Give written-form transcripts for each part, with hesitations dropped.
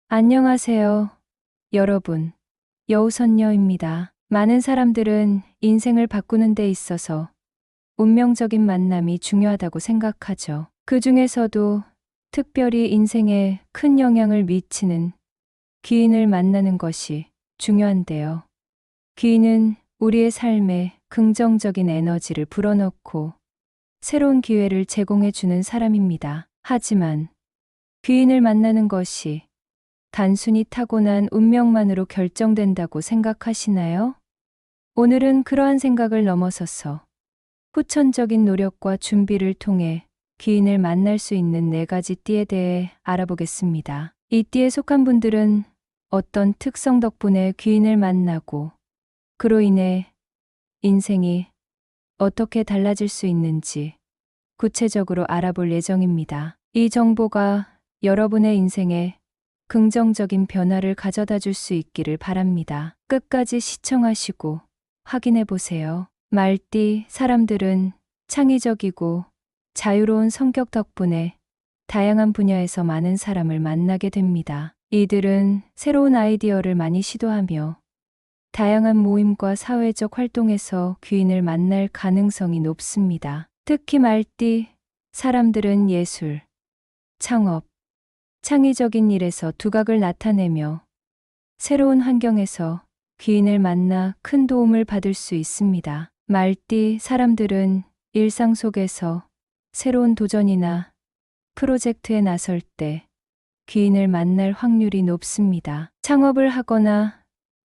안녕하세요, 여러분. 여우선녀입니다. 많은 사람들은 인생을 바꾸는 데 있어서 운명적인 만남이 중요하다고 생각하죠. 그 중에서도 특별히 인생에 큰 영향을 미치는 귀인을 만나는 것이 중요한데요. 귀인은 우리의 삶에 긍정적인 에너지를 불어넣고 새로운 기회를 제공해 주는 사람입니다. 하지만 귀인을 만나는 것이 단순히 타고난 운명만으로 결정된다고 생각하시나요? 오늘은 그러한 생각을 넘어서서 후천적인 노력과 준비를 통해 귀인을 만날 수 있는 4가지 띠에 대해 알아보겠습니다. 이 띠에 속한 분들은 어떤 특성 덕분에 귀인을 만나고 그로 인해 인생이 어떻게 달라질 수 있는지 구체적으로 알아볼 예정입니다. 이 정보가 여러분의 인생에 긍정적인 변화를 가져다 줄 수 있기를 바랍니다. 끝까지 시청하시고 확인해 보세요. 말띠 사람들은 창의적이고 자유로운 성격 덕분에 다양한 분야에서 많은 사람을 만나게 됩니다. 이들은 새로운 아이디어를 많이 시도하며 다양한 모임과 사회적 활동에서 귀인을 만날 가능성이 높습니다. 특히 말띠 사람들은 예술, 창업, 창의적인 일에서 두각을 나타내며 새로운 환경에서 귀인을 만나 큰 도움을 받을 수 있습니다. 말띠 사람들은 일상 속에서 새로운 도전이나 프로젝트에 나설 때 귀인을 만날 확률이 높습니다. 창업을 하거나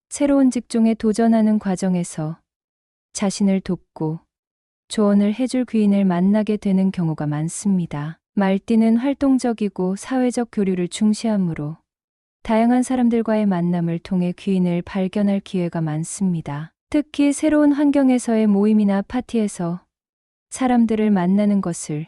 새로운 직종에 도전하는 과정에서 자신을 돕고 조언을 해줄 귀인을 만나게 되는 경우가 많습니다. 말띠는 활동적이고 사회적 교류를 중시하므로 다양한 사람들과의 만남을 통해 귀인을 발견할 기회가 많습니다. 특히 새로운 환경에서의 모임이나 파티에서 사람들을 만나는 것을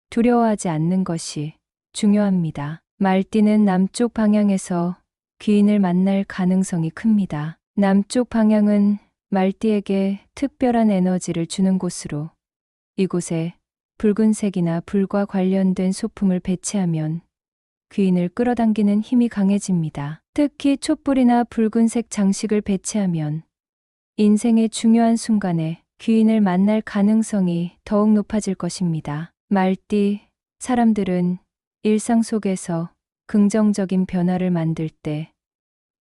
두려워하지 않는 것이 중요합니다. 말띠는 남쪽 방향에서 귀인을 만날 가능성이 큽니다. 남쪽 방향은 말띠에게 특별한 에너지를 주는 곳으로 이곳에 붉은색이나 불과 관련된 소품을 배치하면 귀인을 끌어당기는 힘이 강해집니다. 특히 촛불이나 붉은색 장식을 배치하면 인생의 중요한 순간에 귀인을 만날 가능성이 더욱 높아질 것입니다. 말띠 사람들은 일상 속에서 긍정적인 변화를 만들 때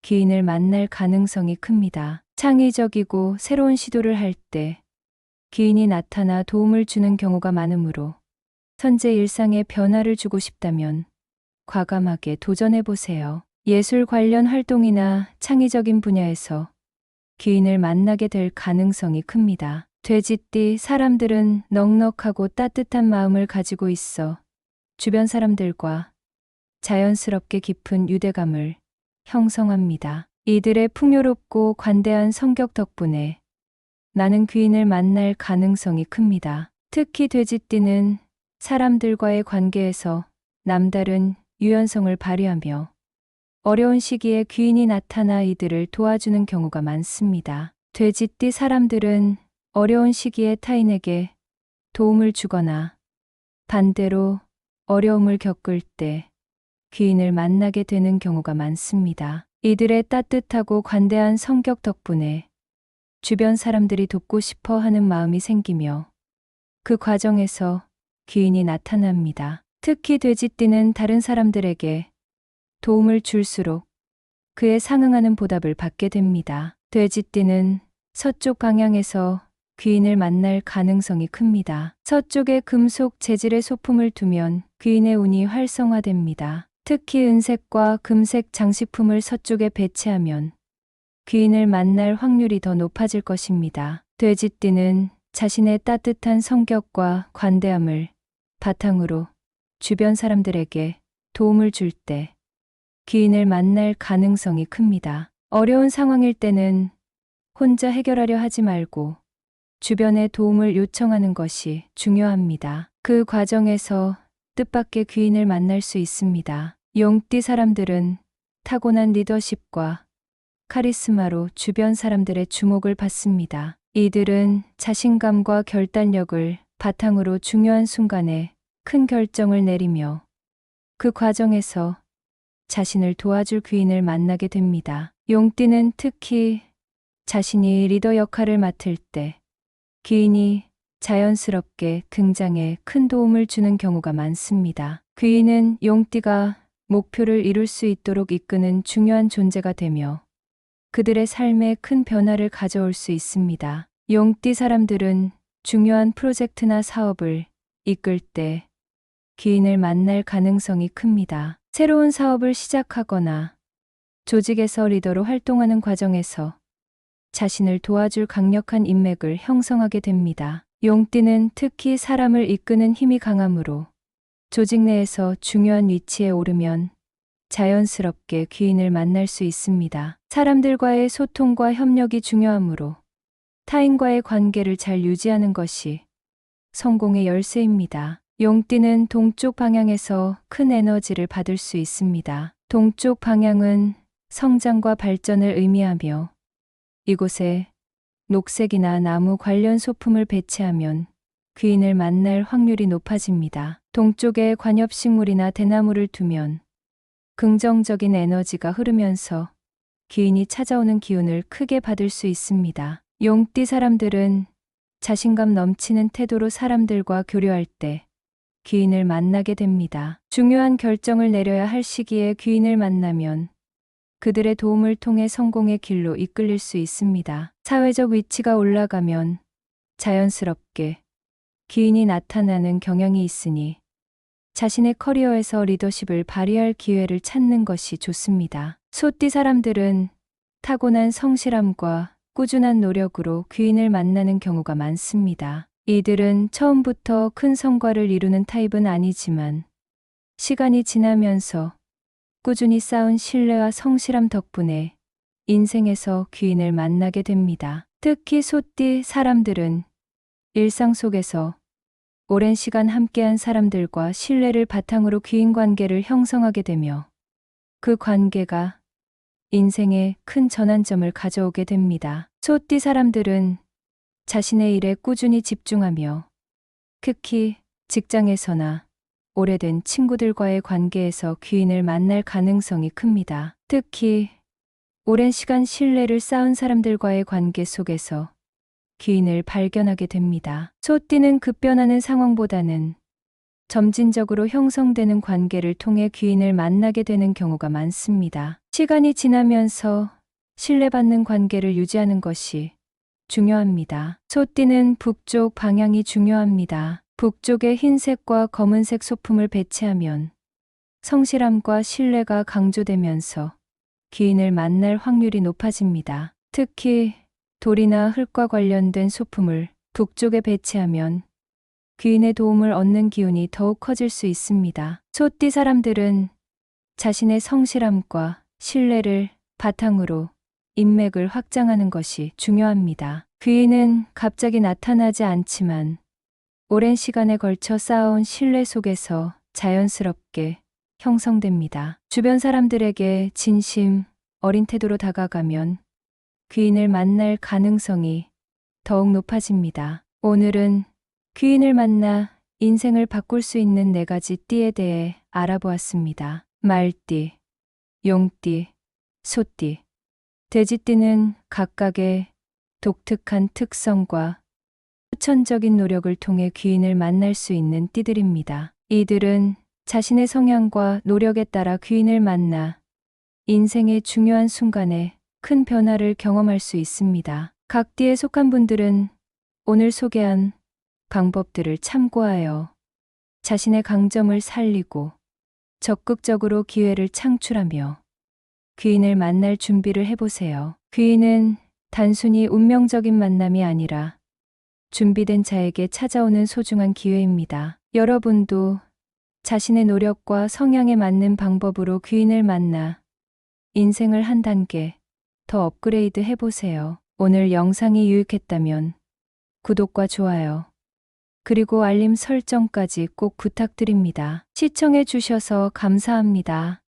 귀인을 만날 가능성이 큽니다. 창의적이고 새로운 시도를 할 때 귀인이 나타나 도움을 주는 경우가 많으므로 현재 일상에 변화를 주고 싶다면 과감하게 도전해 보세요. 예술 관련 활동이나 창의적인 분야에서 귀인을 만나게 될 가능성이 큽니다. 돼지띠 사람들은 넉넉하고 따뜻한 마음을 가지고 있어 주변 사람들과 자연스럽게 깊은 유대감을 형성합니다. 이들의 풍요롭고 관대한 성격 덕분에 나는 귀인을 만날 가능성이 큽니다. 특히 돼지띠는 사람들과의 관계에서 남다른 유연성을 발휘하며 어려운 시기에 귀인이 나타나 이들을 도와주는 경우가 많습니다. 돼지띠 사람들은 어려운 시기에 타인에게 도움을 주거나 반대로 어려움을 겪을 때 귀인을 만나게 되는 경우가 많습니다. 이들의 따뜻하고 관대한 성격 덕분에 주변 사람들이 돕고 싶어 하는 마음이 생기며 그 과정에서 귀인이 나타납니다. 특히 돼지띠는 다른 사람들에게 도움을 줄수록 그에 상응하는 보답을 받게 됩니다. 돼지띠는 서쪽 방향에서 귀인을 만날 가능성이 큽니다. 서쪽에 금속 재질의 소품을 두면 귀인의 운이 활성화됩니다. 특히 은색과 금색 장식품을 서쪽에 배치하면 귀인을 만날 확률이 더 높아질 것입니다. 돼지띠는 자신의 따뜻한 성격과 관대함을 바탕으로 주변 사람들에게 도움을 줄 때 귀인을 만날 가능성이 큽니다. 어려운 상황일 때는 혼자 해결하려 하지 말고 주변에 도움을 요청하는 것이 중요합니다. 그 과정에서 뜻밖의 귀인을 만날 수 있습니다. 용띠 사람들은 타고난 리더십과 카리스마로 주변 사람들의 주목을 받습니다. 이들은 자신감과 결단력을 바탕으로 중요한 순간에 큰 결정을 내리며 그 과정에서 자신을 도와줄 귀인을 만나게 됩니다. 용띠는 특히 자신이 리더 역할을 맡을 때 귀인이 자연스럽게 등장해 큰 도움을 주는 경우가 많습니다. 귀인은 용띠가 목표를 이룰 수 있도록 이끄는 중요한 존재가 되며 그들의 삶에 큰 변화를 가져올 수 있습니다. 용띠 사람들은 중요한 프로젝트나 사업을 이끌 때 귀인을 만날 가능성이 큽니다. 새로운 사업을 시작하거나 조직에서 리더로 활동하는 과정에서 자신을 도와줄 강력한 인맥을 형성하게 됩니다. 용띠는 특히 사람을 이끄는 힘이 강하므로 조직 내에서 중요한 위치에 오르면 자연스럽게 귀인을 만날 수 있습니다. 사람들과의 소통과 협력이 중요하므로 타인과의 관계를 잘 유지하는 것이 성공의 열쇠입니다. 용띠는 동쪽 방향에서 큰 에너지를 받을 수 있습니다. 동쪽 방향은 성장과 발전을 의미하며 이곳에 녹색이나 나무 관련 소품을 배치하면 귀인을 만날 확률이 높아집니다. 동쪽에 관엽식물이나 대나무를 두면 긍정적인 에너지가 흐르면서 귀인이 찾아오는 기운을 크게 받을 수 있습니다. 용띠 사람들은 자신감 넘치는 태도로 사람들과 교류할 때 귀인을 만나게 됩니다. 중요한 결정을 내려야 할 시기에 귀인을 만나면 그들의 도움을 통해 성공의 길로 이끌릴 수 있습니다. 사회적 위치가 올라가면 자연스럽게 귀인이 나타나는 경향이 있으니 자신의 커리어에서 리더십을 발휘할 기회를 찾는 것이 좋습니다. 소띠 사람들은 타고난 성실함과 꾸준한 노력으로 귀인을 만나는 경우가 많습니다. 이들은 처음부터 큰 성과를 이루는 타입은 아니지만 시간이 지나면서 꾸준히 쌓은 신뢰와 성실함 덕분에 인생에서 귀인을 만나게 됩니다. 특히 소띠 사람들은 일상 속에서 오랜 시간 함께한 사람들과 신뢰를 바탕으로 귀인 관계를 형성하게 되며 그 관계가 인생에 큰 전환점을 가져오게 됩니다. 소띠 사람들은 자신의 일에 꾸준히 집중하며 특히 직장에서나 오래된 친구들과의 관계에서 귀인을 만날 가능성이 큽니다. 특히 오랜 시간 신뢰를 쌓은 사람들과의 관계 속에서 귀인을 발견하게 됩니다. 소띠는 급변하는 상황보다는 점진적으로 형성되는 관계를 통해 귀인을 만나게 되는 경우가 많습니다. 시간이 지나면서 신뢰받는 관계를 유지하는 것이 중요합니다. 소띠는 북쪽 방향이 중요합니다. 북쪽에 흰색과 검은색 소품을 배치하면 성실함과 신뢰가 강조되면서 귀인을 만날 확률이 높아집니다. 특히 돌이나 흙과 관련된 소품을 북쪽에 배치하면 귀인의 도움을 얻는 기운이 더욱 커질 수 있습니다. 소띠 사람들은 자신의 성실함과 신뢰를 바탕으로 인맥을 확장하는 것이 중요합니다. 귀인은 갑자기 나타나지 않지만 오랜 시간에 걸쳐 쌓아온 신뢰 속에서 자연스럽게 형성됩니다. 주변 사람들에게 진심, 어린 태도로 다가가면 귀인을 만날 가능성이 더욱 높아집니다. 오늘은 귀인을 만나 인생을 바꿀 수 있는 4가지 띠에 대해 알아보았습니다. 말띠, 용띠, 소띠, 돼지띠는 각각의 독특한 특성과 후천적인 노력을 통해 귀인을 만날 수 있는 띠들입니다. 이들은 자신의 성향과 노력에 따라 귀인을 만나 인생의 중요한 순간에 큰 변화를 경험할 수 있습니다. 각 띠에 속한 분들은 오늘 소개한 방법들을 참고하여 자신의 강점을 살리고 적극적으로 기회를 창출하며 귀인을 만날 준비를 해보세요. 귀인은 단순히 운명적인 만남이 아니라 준비된 자에게 찾아오는 소중한 기회입니다. 여러분도 자신의 노력과 성향에 맞는 방법으로 귀인을 만나 인생을 한 단계 더 업그레이드 해보세요. 오늘 영상이 유익했다면 구독과 좋아요, 그리고 알림 설정까지 꼭 부탁드립니다. 시청해 주셔서 감사합니다.